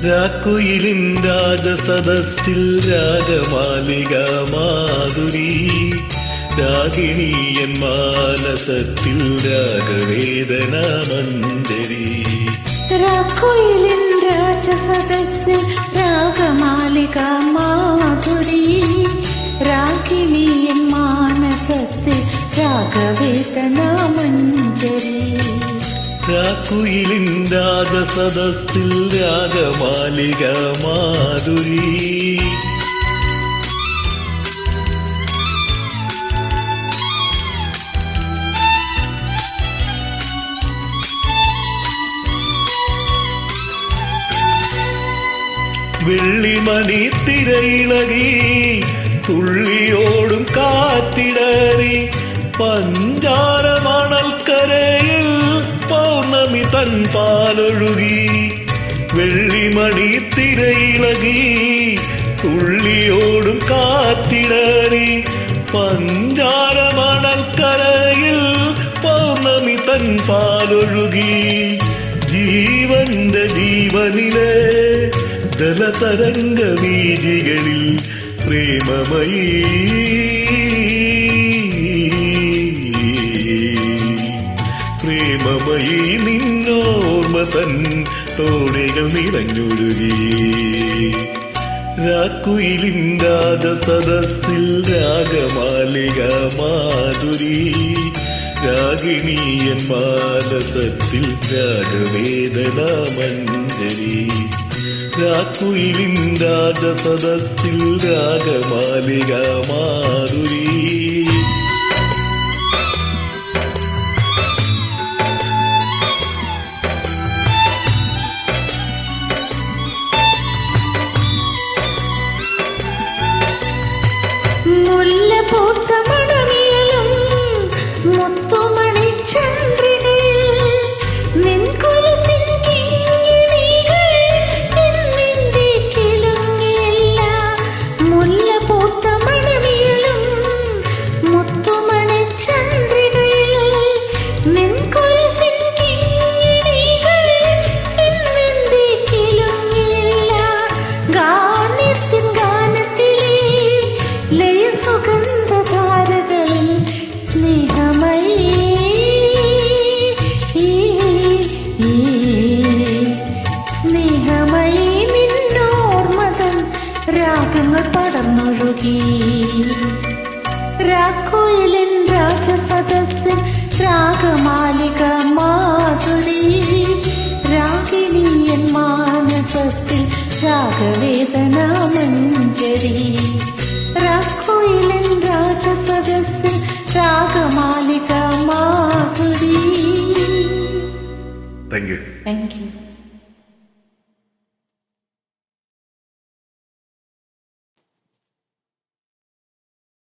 രാക്കുയിലിൻ രാജസദസ്സിൽ രാഗമാലിക മാധുരി, രാഗിണിയൻ മാനസത്തിൽ രാഗവേദന മഞ്ജരി. രാക്കുയിലിൻ രാജസദസ്സിൽ രാഗമാലിക മാധുരി, രാഗിണിയൻ മാനസത്തിൽ രാഗവേദന മഞ്ജരി. രാക്കുയിലിൻ രാജസദസ്സിൽ രാഗമാലിക മാധുരി. വെള്ളിമണി തിരയിളകി തുള്ളിയോടും കാറ്റിടറി, പഞ്ചാര മണൽക്കരയിൽ പൗർണമി തൻ പാലൊഴുകി. വെള്ളിമണി തിരയിളകി തുള്ളിയോടും കാറ്റിടറി, പഞ്ചാര മണൽക്കരയിൽ പൗർണമി തൻ പാലൊഴുകി. ജീവന്റെ ജീവനിലെ ജലതരംഗ വീജികളിൽ പ്രേമമയീ പ്രേമമയീ നിന്നോർമ്മ തൻ തോണികൾ നിറഞ്ഞൊഴുകി. രാക്കുയിലിൻ രാജസദസ്സിൽ രാഗമാലിക മാധുരി, രാഗിണിയൻ മാനസത്തിൽ രാഗവേദന മഞ്ജരി. രാക്കുയിലിൻ രാജസദസ്സിൽ രാഗമാലിക മാധുരി. മുല്ലപ്പൂത്ത മണമിയലും മുത്തുമണി ചന്ദ്രികയിൽ നിൻ കൊലുസിൻ കിങ്ങിണികൾ എന്നിന്റെ കിലുങ്ങിയില്ല. മുല്ലപ്പൂത്ത മണമിയലും മുത്തുമണി ചന്ദ്രികയിൽ നിൻ കൊലുസിൻ കിങ്ങിണികൾ എന്നിന്റെ കിലുങ്ങിയില്ല. ഗാനത്തിൻ ഗാനത്തിലെ ലയ സുഗന്ധധാരകളിൽ സ്നേഹമയീ സ്നേഹമയീ നിന്നോർമ്മതൻ രാഗങ്ങൾ പടർന്നൊഴുകി. രാക്കുയിലിൻ രാജസദസ്സിൽ രാഗമാലിക മാധുരി, രാഗിണിയൻ മാനസത്തിൽ രാഗവേദന മഞ്ജരി. രാക്കുയിലിൻ രാജസദസ്സിൽ രാഗമാലിക മാധുരി. Thank you. Thank U.